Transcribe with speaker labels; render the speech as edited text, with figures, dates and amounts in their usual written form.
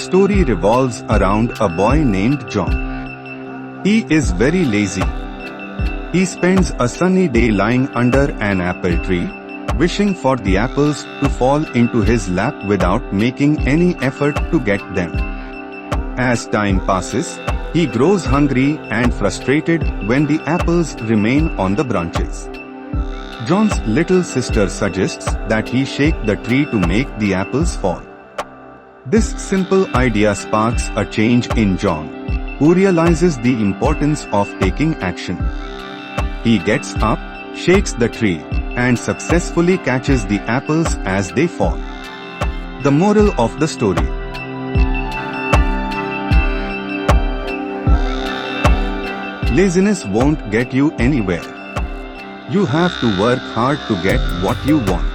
Speaker 1: story revolves around a boy named John. He is very lazy. He spends a sunny day lying under an apple tree, wishing for the apples to fall into his lap without making any effort to get them. As time passes, he grows hungry and frustrated when the apples remain on the branches. John's little sister suggests that he shake the tree to make the apples fall. This simple idea sparks a change in John, who realizes the importance of taking action. He gets up, shakes the tree, and successfully catches the apples as they fall. The moral of the story: laziness won't get you anywhere. You have to work hard to get what you want.